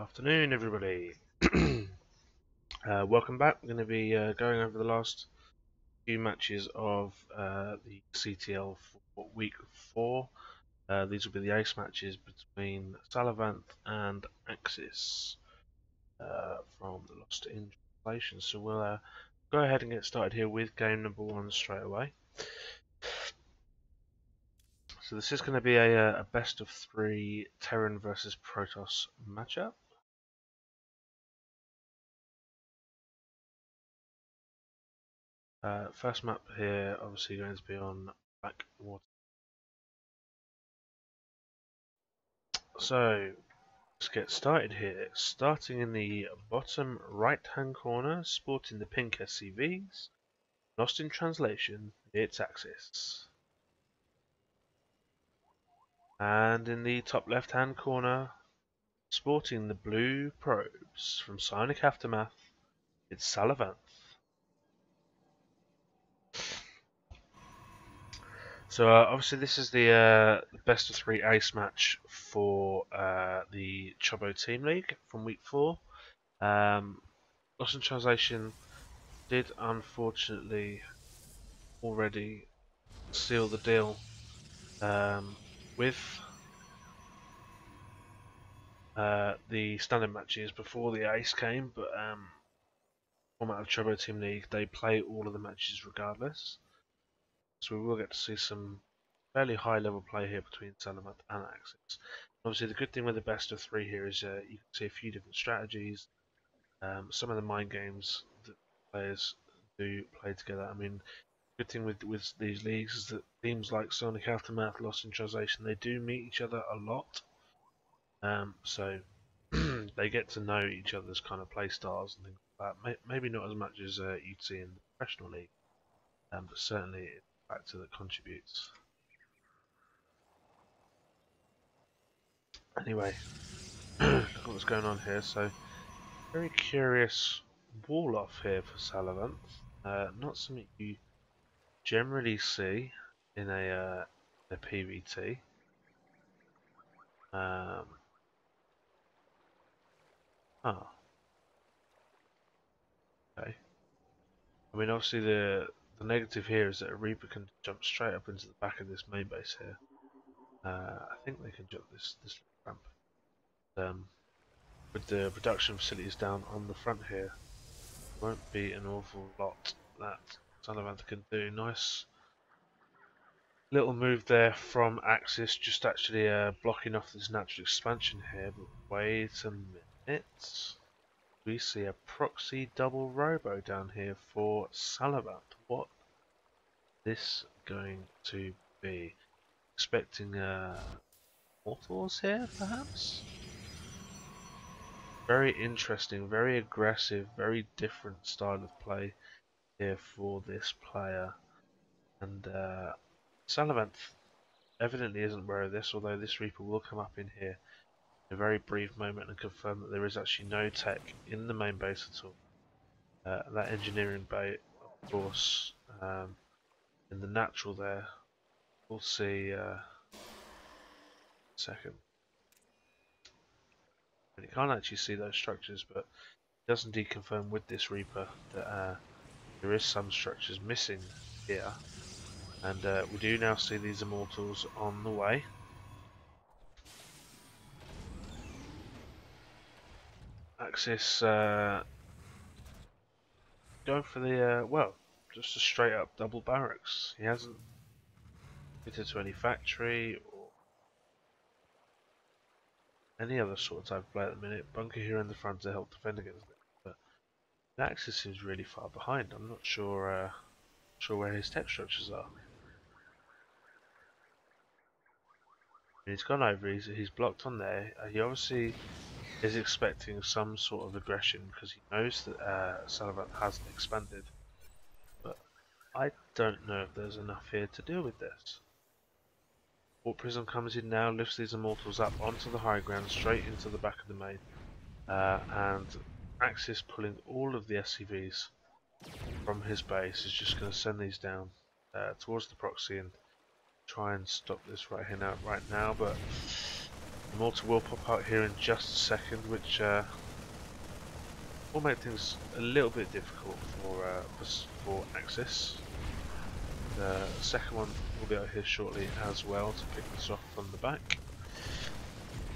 Afternoon, everybody. Welcome back. We're going to be going over the last few matches of the CTL for week 4. These will be the ace matches between Salavant and Axis from the Lost in Translation. So we'll go ahead and get started here with game number 1 straight away. So this is going to be a best of 3 Terran versus Protoss matchup. First map here, obviously going to be on Blackwater. So let's get started here. Starting in the bottom right hand corner, sporting the pink SCVs, Lost in Translation, its Axis. And in the top left hand corner, sporting the blue probes from Psionic Aftermath, it's Salavant. So obviously this is the best of 3 ace match for the Chobo Team League from week 4. Lost in Translation did unfortunately already seal the deal with the standard matches before the ace came, but format of Chobo Team League, they play all of the matches regardless. So we will get to see some fairly high level play here between Salavant and Axis. Obviously the good thing with the best of 3 here is you can see a few different strategies, some of the mind games that players do play together. I mean, the good thing with these leagues is that teams like Sonic Aftermath, Lost in Translation, they do meet each other a lot. So they get to know each other's kind of play styles and things like that. Maybe not as much as you'd see in the professional league, but certainly it's a factor that contributes. Anyway, look at what's going on here. So, very curious wall off here for Salavant. Not something you generally see in a PVT. Okay. I mean, obviously the negative here is that a Reaper can jump straight up into the back of this main base here. I think they can jump this ramp. With the production facilities down on the front here, won't be an awful lot that Salavant can do. Nice little move there from Axis, just actually blocking off this natural expansion here. But wait a minute. We see a proxy double robo down here for Salavant. What is this going to be? Expecting mortals here, perhaps? Very interesting, very aggressive, very different style of play here for this player. And Salavant evidently isn't aware of this, although this Reaper will come up in here in a very brief moment and confirm that there is actually no tech in the main base at all. That engineering bay, of course, in the natural there, we'll see in a second. And you can't actually see those structures, but it does indeed confirm with this Reaper that there is some structures missing here. And we do now see these Immortals on the way. Axis going for the, well, just a straight up double barracks. He hasn't fitted to any factory or any other sort of type of play at the minute. Bunker here in the front to help defend against it. But the Axis seems really far behind. I'm not sure, where his tech structures are. He's gone over, he's blocked on there. He obviously is expecting some sort of aggression because he knows that Salavant hasn't expanded. But I don't know if there's enough here to deal with this. Warp Prism comes in now, lifts these Immortals up onto the high ground, straight into the back of the main. And Axis pulling all of the SCVs from his base is just going to send these down towards the proxy and try and stop this right now, but Mortar will pop out here in just a second, which will make things a little bit difficult for Axis. The second one will be out here shortly as well to pick this off from the back.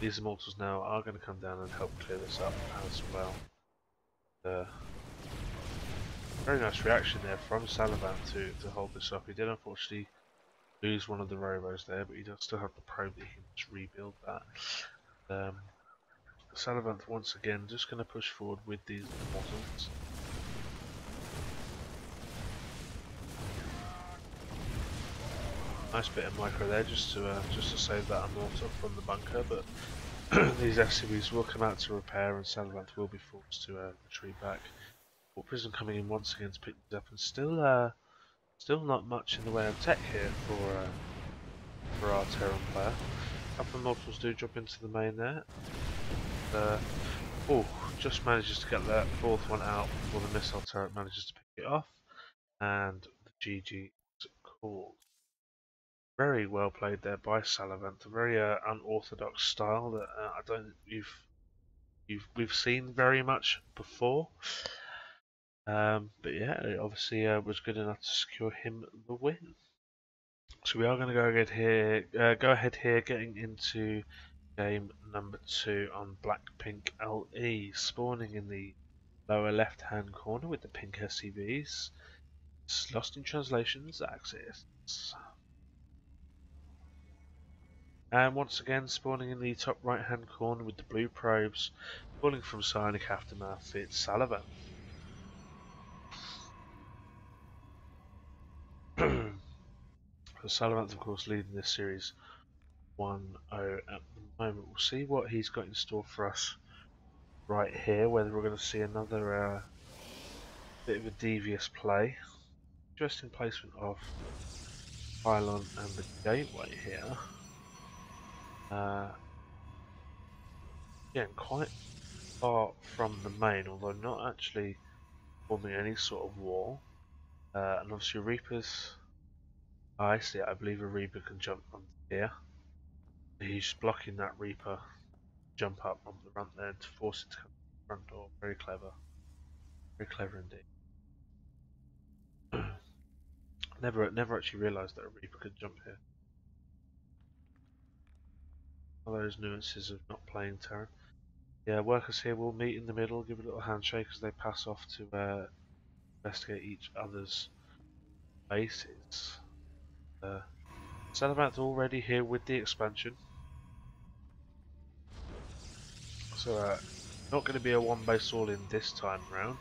These immortals now are going to come down and help clear this up as well. Very nice reaction there from Salavant to hold this up. He did unfortunately lose one of the robos there, but he does still have the probe that he must rebuild that. Salavant once again just going to push forward with these immortals. Nice bit of micro there just to save that immortal from the bunker, but these SCVs will come out to repair and Salavant will be forced to retreat back. Or Prison coming in once again to pick these up, and still not much in the way of tech here for our Terran player. A couple of immortals do drop into the main there. Oh, just manages to get that fourth one out before the missile turret manages to pick it off, and the GG is called. Very well played there by Salavant. A very unorthodox style that I don't we've seen very much before. But yeah, it obviously was good enough to secure him the win. So we are going to go ahead here, getting into game number 2 on Blackpink LE, spawning in the lower left-hand corner with the pink SCVs. It's Lost in Translation's Axis. And once again, spawning in the top right-hand corner with the blue probes, falling from Psionic Aftermath, it's Salavant. Salavant, of course, leading this series 1-0 at the moment. We'll see what he's got in store for us right here, whether we're going to see another bit of a devious play. Interesting placement of pylon and the gateway here. Again, quite far from the main, although not actually forming any sort of wall. And obviously Reapers, I see it, I believe a Reaper can jump onto here. He's blocking that Reaper jump up on the front there to force it to come to the front door. Very clever indeed. Never actually realised that a Reaper could jump here. All those nuances of not playing Terran. Yeah, workers here will meet in the middle, give a little handshake as they pass off to investigate each other's bases. Salavant already here with the expansion. So not going to be a one base all in this time round.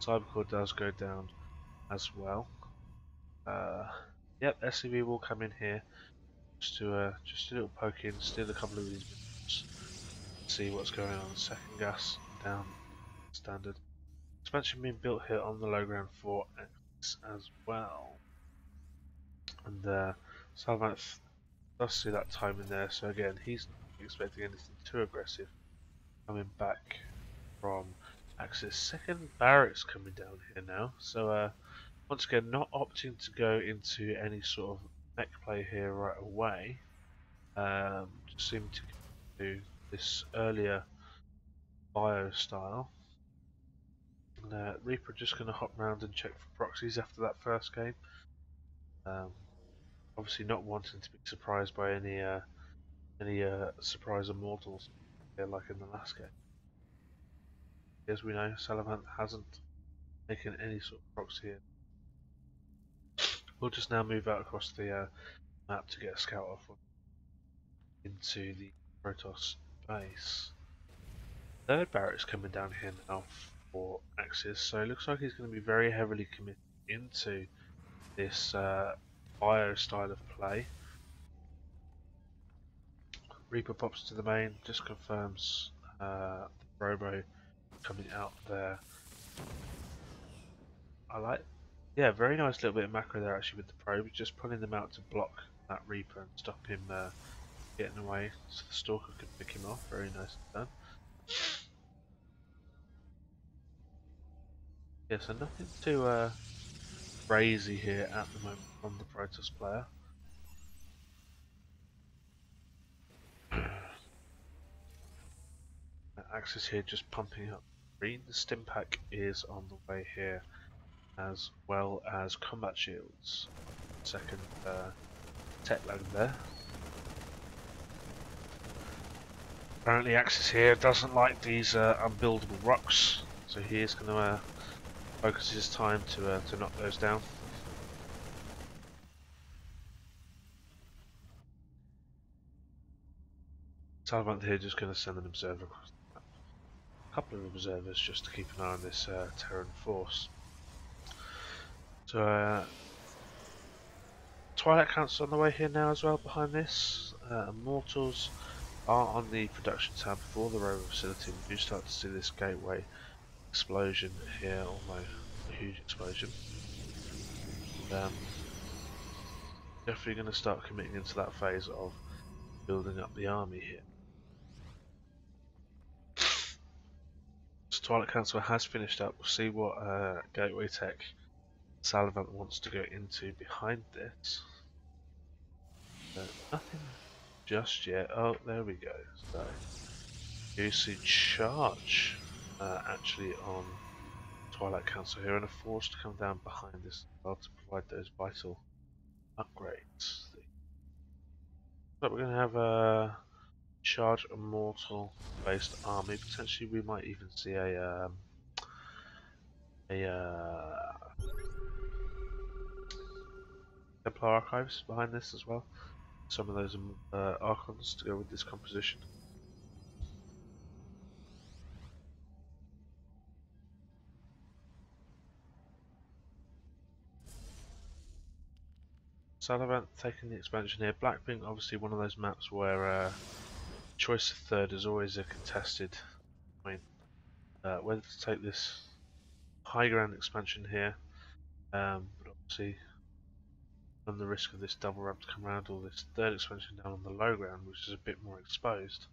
Cybercore does go down as well. Yep, SCV will come in here just a little poke in, steal a couple of these minerals, see what's going on. Second gas down standard. Expansion being built here on the low ground for X as well. And Salavant does see that time in there, so again he's not expecting anything too aggressive. Coming back from Axis. Second barracks coming down here now, so once again not opting to go into any sort of mech play here right away. Just seem to do this earlier bio style. And Reaper just going to hop around and check for proxies after that first game. Obviously not wanting to be surprised by any surprise immortals like in the last game. As we know, Salavant hasn't taken any sort of proxy here. We'll just now move out across the map to get a scout off into the Protoss base. Third barracks coming down here now for Axis, so it looks like he's going to be very heavily committed into this bio style of play. Reaper pops to the main, just confirms the Robo coming out there. Yeah, very nice little bit of macro there actually with the probe, just pulling them out to block that Reaper and stop him getting away so the Stalker could pick him off. Very nicely done. Yeah, so nothing too crazy here at the moment from the Protoss player. Axis here just pumping up green. The stim pack is on the way here, as well as combat shields. Second tech load there. Apparently Axis here doesn't like these unbuildable rocks, so he is going to focus his time to knock those down. Taliban here just going to send an observer across the map. A couple of observers just to keep an eye on this Terran force. So Twilight Council on the way here now as well behind this. Immortals are on the production tab for the rover facility. We do start to see this gateway explosion here, almost a huge explosion. Definitely going to start committing into that phase of building up the army here. So Twilight Council has finished up. We'll see what gateway tech Salivant wants to go into behind this. Nothing just yet. Oh, there we go. So you see charge actually on Twilight Council here, and a force to come down behind this as well to provide those vital upgrades. But we're going to have a charge immortal based army. Potentially we might even see a Templar Archives behind this as well. Some of those Archons to go with this composition. Salivant taking the expansion here. Blackpink, obviously one of those maps where choice of third is always a contested point. Whether to take this high ground expansion here, but obviously run the risk of this double ramp to come around, or this third expansion down on the low ground, which is a bit more exposed.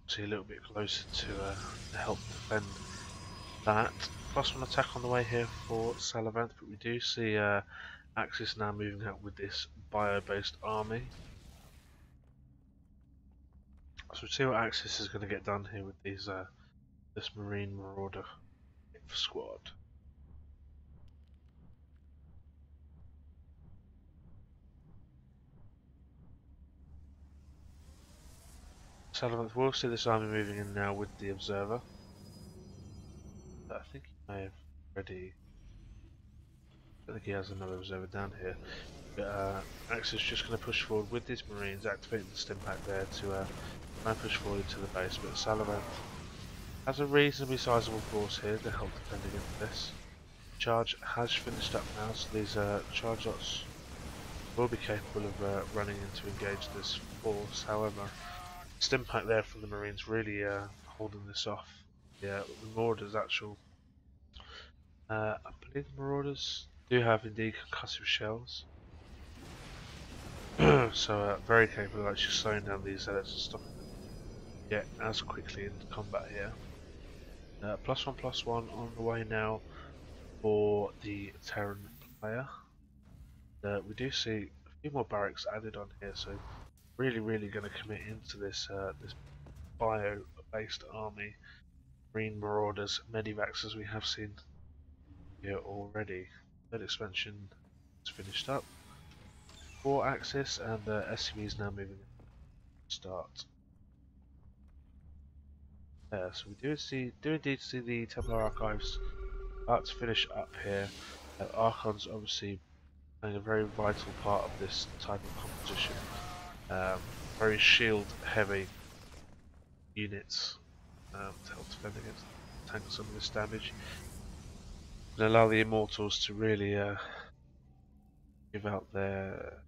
See a little bit closer to help defend that. +1 attack on the way here for Salivant, but we do see Axis now moving out with this bio-based army. So we'll see what Axis is going to get done here with these this Marine Marauder squad. Salivant will see this army moving in now with the Observer. I think he may have already. I think he has another Observer down here. But Axis is just going to push forward with these Marines, activating the stim pack there to try and push forward into the base. But Salivant has a reasonably sizable force here to help defend against this. Charge has finished up now, so these charge lots will be capable of running in to engage this force. However, stim pack there from the Marines really holding this off. Yeah, the Marauders actual. I believe the Marauders do have indeed concussive shells. So very capable of actually slowing down these zealots and stopping them yet as quickly in combat here. +1/+1 on the way now for the Terran player. We do see a few more barracks added on here, so really going to commit into this this bio-based army. Marine Marauders, Medivacs, as we have seen here already. Third expansion is finished up. 4 Axis, and SCV is now moving to start. So we do indeed see the Templar Archives about to finish up here. Archons obviously playing a very vital part of this type of composition. Very shield heavy units to help defend against tank some of this damage. And allow the Immortals to really give out their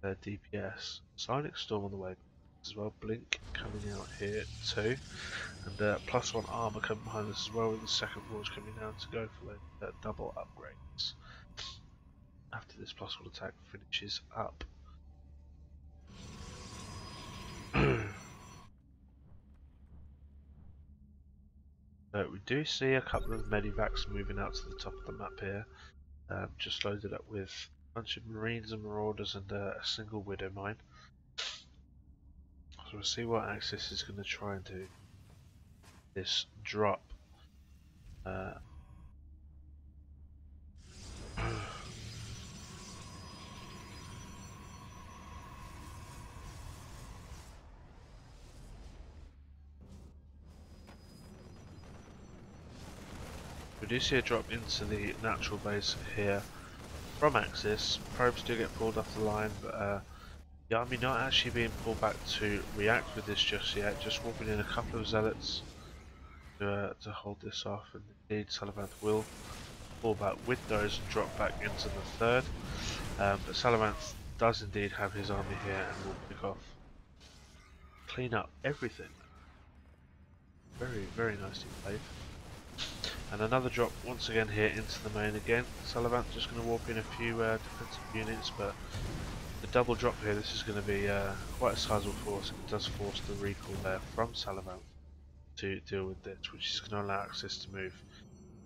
DPS. Psionic Storm on the way as well. Blink coming out here too, and +1 armor coming behind us as well, with the second forge coming down to go for the double upgrades after this +1 attack finishes up. We do see a couple of Medivacs moving out to the top of the map here, just loaded up with a bunch of Marines and Marauders and a single Widow mine. So we'll see what Axis is going to try and do. This drop. We do see a drop into the natural base here from Axis. Probes do get pulled off the line, but the army not actually being pulled back to react with this just yet, just warping in a couple of zealots to hold this off, and indeed Salavanth will pull back with those and drop back into the third. But Salavanth does indeed have his army here and will pick off, clean up everything. Very, very nicely played. And another drop once again here into the main again. Salavanth just going to warp in a few defensive units, but the double drop here, this is going to be quite a sizable force. It does force the recall there from Salavanth to deal with this, which is going to allow Axis to move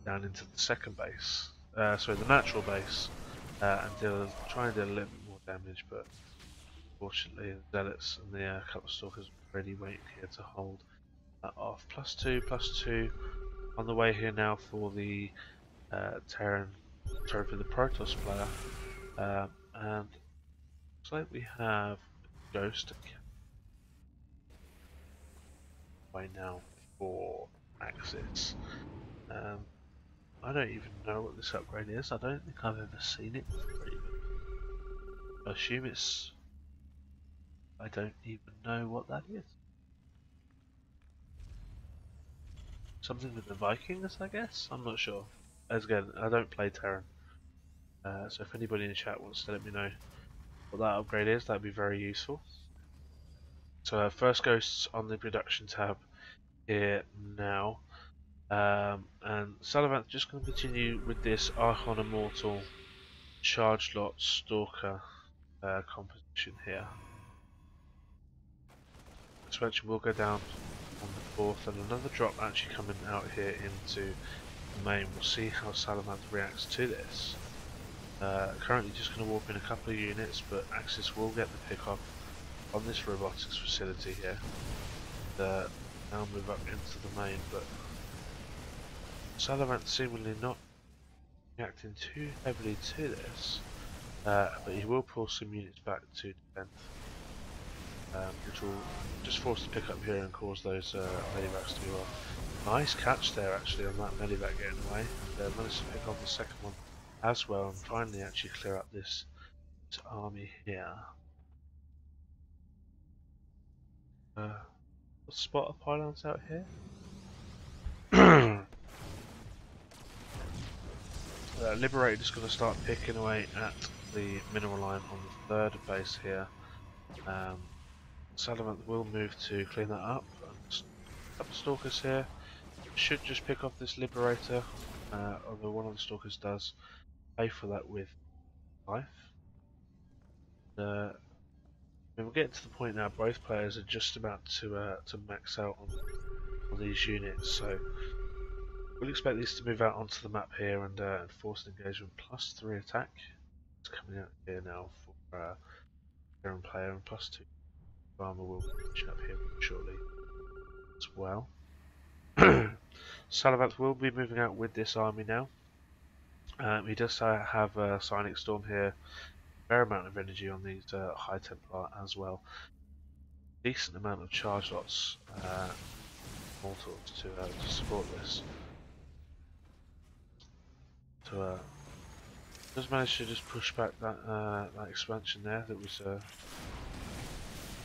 down into the second base, sorry, the natural base, and try and do a little bit more damage, but unfortunately the Zealots and the couple of Stalkers are already waiting here to hold that off. +2/+2 on the way here now for the Terran, sorry, for the Protoss player, and looks like we have Ghost by now for Axis. I don't even know what this upgrade is. I don't think I've ever seen it before even. I assume it's... I don't even know what that is. Something with the Vikings, I guess? I'm not sure. As again, I don't play Terran. So if anybody in the chat wants to let me know what that upgrade is, that'd be very useful. So first Ghosts on the production tab here now. And Salavanth just going to continue with this Archon Immortal Charge Lot Stalker composition here. Expansion will go down on the 4th, and another drop actually coming out here into the main. We'll see how Salavanth reacts to this. Currently just going to warp in a couple of units, but Axis will get the pick off on this robotics facility here. Now move up into the main, but Salavanth seemingly not reacting too heavily to this, but he will pull some units back to defend, which will just force the pick up here and cause those medivacs to be off. Nice catch there actually on that medivac getting away, and managed to pick off the second one as well, and finally actually clear up this army here. Let's spot of pylons out here. Liberator is going to start picking away at the mineral line on the third base here. Salavanth will move to clean that up. A couple of Stalkers here should just pick off this Liberator, although one of the Stalkers does pay for that with life. We're getting to the point now, both players are just about to max out on these units, so we'll expect these to move out onto the map here and force an engagement. +3 attack. It's coming out here now for Terran player, and +2 armor will finish up here shortly as well. Salavanth will be moving out with this army now. He does have a Psionic Storm here. Fair amount of energy on these High Templar as well. Decent amount of charge lots, mortals to support this. So does manage to just push back that that expansion there that was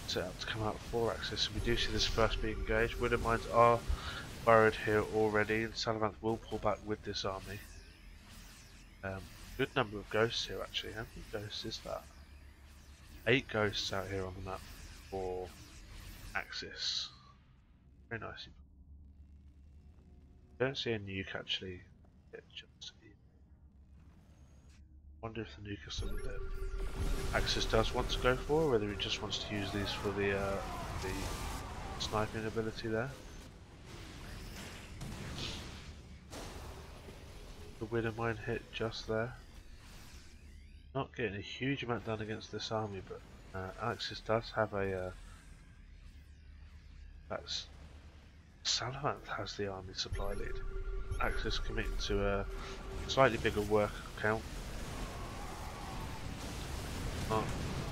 set up to come out for Axis. So we do see this first being engaged. Widow Mines are burrowed here already, and Salavanth will pull back with this army. Good number of ghosts here actually. How many ghosts is that? 8 ghosts out here on the map for Axis. Very nice. Don't see a nuke actually. Wonder if the nuke is something that Axis does want to go for, or whether he just wants to use these for the sniping ability there. The Widow Mine hit just there. Not getting a huge amount done against this army, but Axis does have a That's Salamanth has the army supply lead. Axis committing to a slightly bigger work count. Not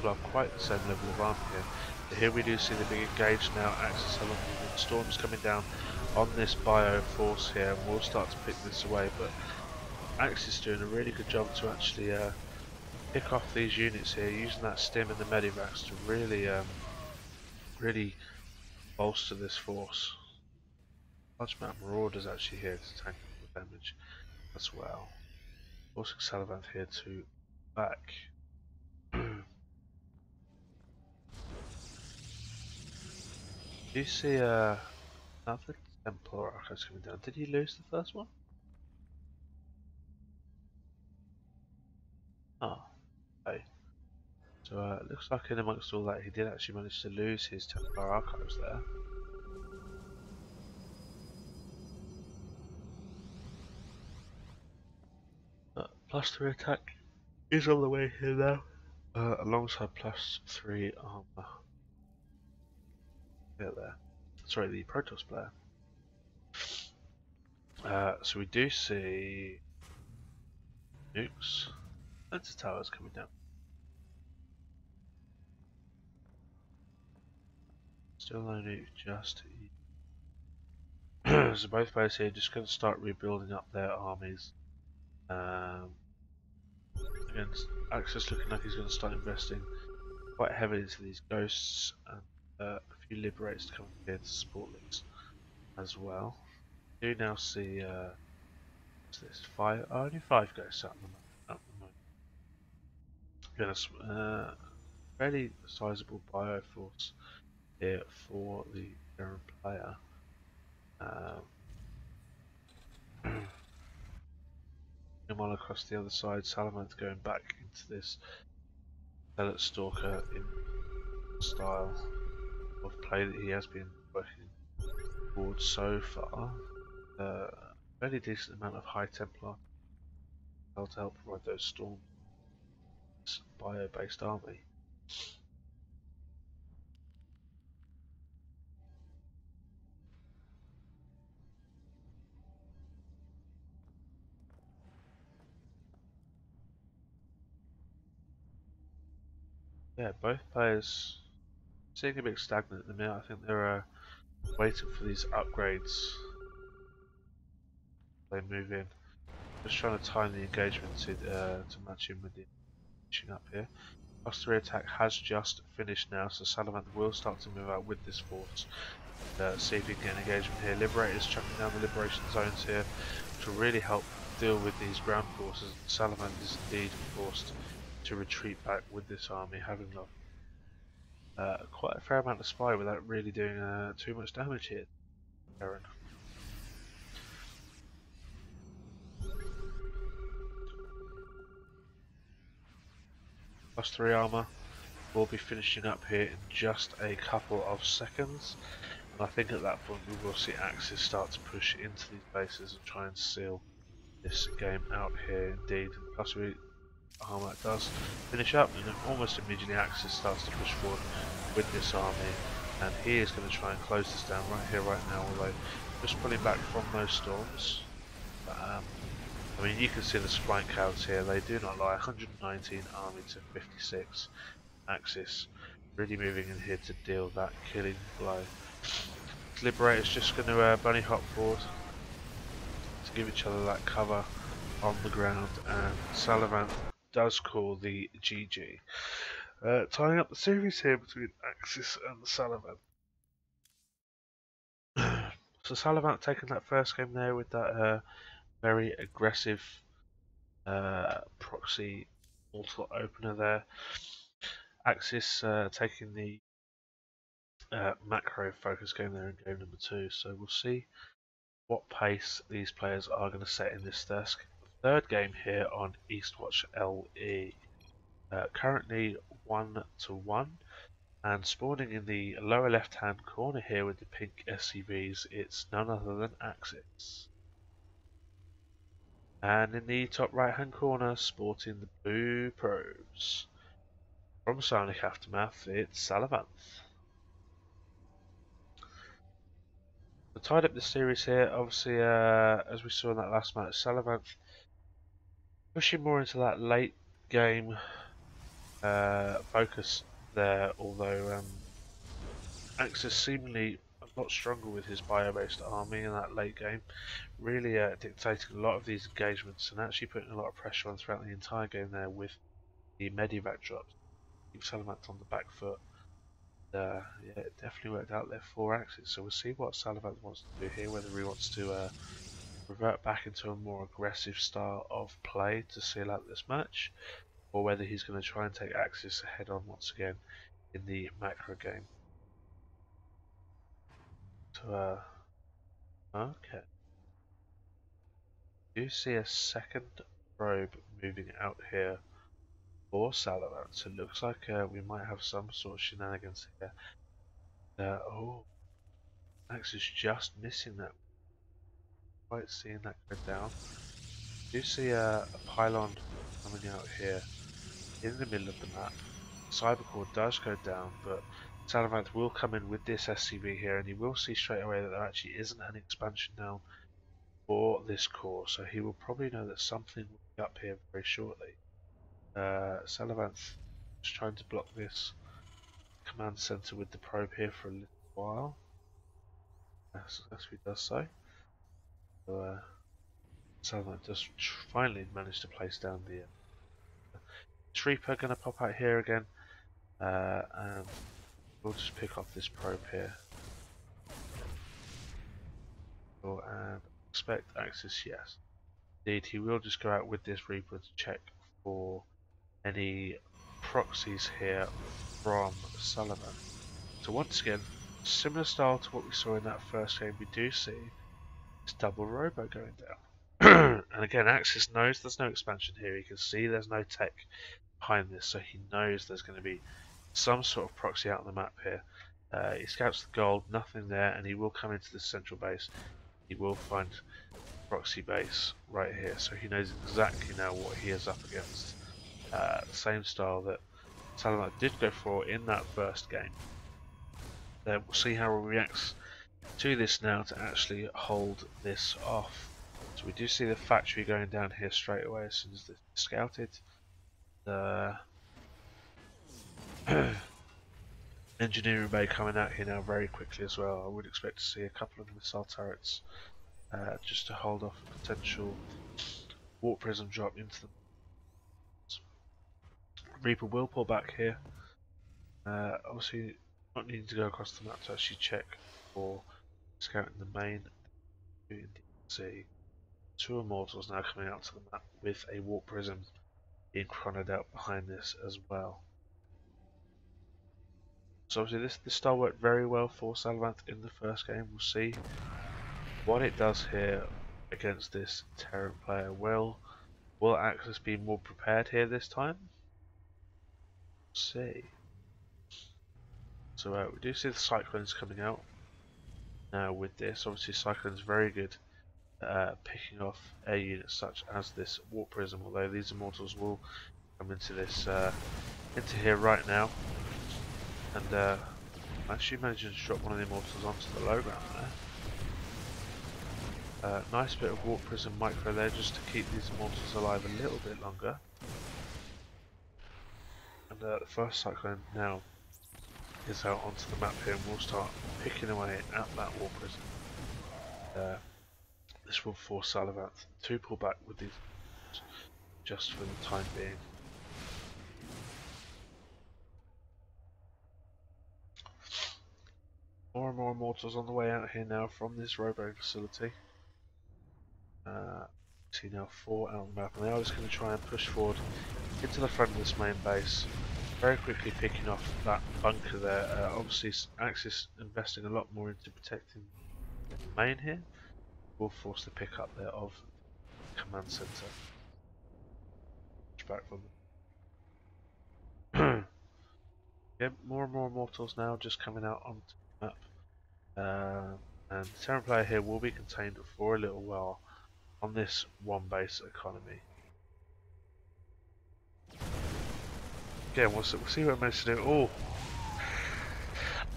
pull off quite the same level of army here. But here we do see the big engage now. Axis have storms coming down on this bio force here, and we'll start to pick this away. But Axis doing a really good job to actually pick off these units here, using that stim and the medivacs to really bolster this force. Large amount of marauders actually here to tank the damage as well. Forcing Salavanth here to back. Do you see another Templar Archives coming down? Did he lose the first one? Oh, okay. So it looks like in amongst all that he did actually manage to lose his Templar Archives there. But +3 attack is on the way here now, alongside +3 armor. Yeah, there. Sorry, the Protoss player. So we do see nukes. Loads of towers coming down. Still no nuke just yet. So both players here just going to start rebuilding up their armies. Again, Axis looking like he's going to start investing quite heavily into these ghosts and a few liberators to come here to support this as well. We do now see what's this? Only 5 ghosts at the moment. Again, fairly sizable bio force here for the current player. Meanwhile, across the other side, Salamanth going back into this Zealot Stalker in style of play that he has been working towards so far. Fairly decent amount of High Templar to help provide those storms bio-based army. Yeah, both players seem a bit stagnant at the minute. I think they're waiting for these upgrades. They move in. Just trying to time the engagement to match in with the pushing up here. +3 attack has just finished now, so Salamanth will start to move out with this force. See if he can get an engagement here. Liberators chucking down the liberation zones here, which will really help deal with these ground forces. Salamanth is indeed forced to retreat back with this army, having lost quite a fair amount of spy without really doing too much damage here. Aaron. +3 armor will be finishing up here in just a couple of seconds, and I think at that point we will see Axis start to push into these bases and try and seal this game out here. Indeed, +3 armor does finish up, and then almost immediately Axis starts to push forward with this army, and he is going to try and close this down right here, right now, although just pulling back from those storms. But, I mean, you can see the flank counts here, they do not lie. 119 army to 56. Axis really moving in here to deal that killing blow. Liberator's just going to bunny hop forward to give each other that cover on the ground, and Salavanth does call the GG. Tying up the series here between Axis and Salavanth. So Salavanth taking that first game there with that very aggressive proxy portal opener there. Axis taking the macro focus game there in game number 2. So we'll see what pace these players are going to set in this third game here on Eastwatch LE. Currently 1-1, and spawning in the lower left hand corner here with the pink SCVs, it's none other than Axis. And in the top right hand corner, sporting the blue probes. From Psionic Aftermath, it's Salavanth. We tied up the series here. Obviously, as we saw in that last match, Salavanth pushing more into that late game focus there, although Axis seemingly a lot stronger with his bio-based army in that late game, really dictating a lot of these engagements and actually putting a lot of pressure on throughout the entire game there with the medivac drops. Keep Salavanth on the back foot. Yeah, it definitely worked out there for Axis, so we'll see what Salavanth wants to do here, whether he wants to revert back into a more aggressive style of play to seal out this match, or whether he's going to try and take Axis head on once again in the macro game. So, okay. You see a second probe moving out here for Salavanth, so it looks like we might have some sort of shenanigans here. Oh, Axis just missing that. Quite seeing that go down. You see a pylon coming out here in the middle of the map. Cybercore does go down, but Salavanth will come in with this SCV here, and he will see straight away that there actually isn't an expansion down for this core, so he will probably know that something will be up here very shortly. Salavanth is trying to block this command center with the probe here for a little while. Successfully does so. So Salavanth just finally managed to place down the Reaper going to pop out here again, and we'll just pick off this probe here. And expect Axis, yes. Indeed, he will just go out with this Reaper to check for any proxies here from Salavanth. So once again, similar style to what we saw in that first game, we do see this double robo going down. And again, Axis knows there's no expansion here. He can see there's no tech behind this, so he knows there's going to be some sort of proxy out on the map here. He scouts the gold, nothing there, and he will come into the central base. He will find proxy base right here, so he knows exactly now what he is up against. The same style that Salavanth did go for in that first game. We'll see how he reacts to this now to actually hold this off. So we do see the factory going down here straight away as soon as this is scouted. The engineering bay coming out here now very quickly as well. I would expect to see a couple of missile turrets just to hold off a potential warp prism drop into the Reaper will pull back here. Obviously not needing to go across the map to actually check for scouting the main. You can see two Immortals now coming out to the map with a warp prism being chronoed out behind this as well. So obviously this style worked very well for Salavanth in the first game. We'll see what it does here against this Terran player. Will Axis be more prepared here this time? We'll see. So we do see the Cyclones coming out now with this. Obviously Cyclone's very good picking off air units such as this warp prism, although these Immortals will come into this into here right now, and actually managing to drop one of the Immortals onto the low ground there. Nice bit of warp prism micro there just to keep these Immortals alive a little bit longer. And the first Cyclone now is out onto the map here, and we'll start picking away at that warp prism. This will force Salavanth to pull back with these just for the time being. More and more Immortals on the way out here now from this robo facility. See now 4 out on the map, and they are just going to try and push forward into the front of this main base. Very quickly picking off that bunker there. Obviously Axis investing a lot more into protecting the main here. Will force the pick up there of the command center. Back from them. Yeah, more and more Immortals now just coming out onto the map. And the Terran player here will be contained for a little while on this one base economy. Again, we'll see what it managed to do. Oh,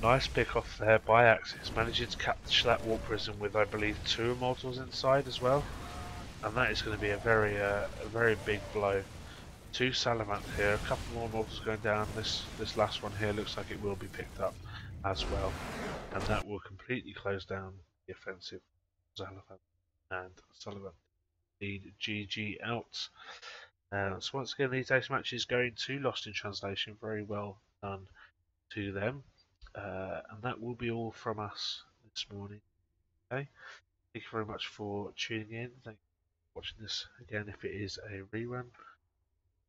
Nice pick off there by Axis, managing to catch that warp prison with, I believe, 2 immortals inside as well, and that is going to be a very big blow. 2 Salamant here, a couple more immortals going down. This last one here looks like it will be picked up as well, and that will completely close down the offensive. Salamant and Sullivan lead GG out. So once again, these ace matches going to Lost in Translation. Very well done to them. And that will be all from us this morning. Okay, thank you very much for tuning in. Thank you for watching this again if it is a rerun.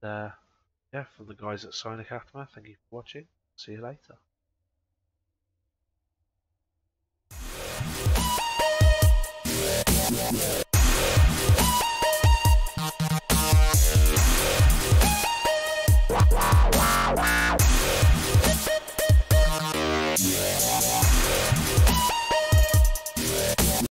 Yeah, from the guys at Psionic Aftermath, thank you for watching. See you later.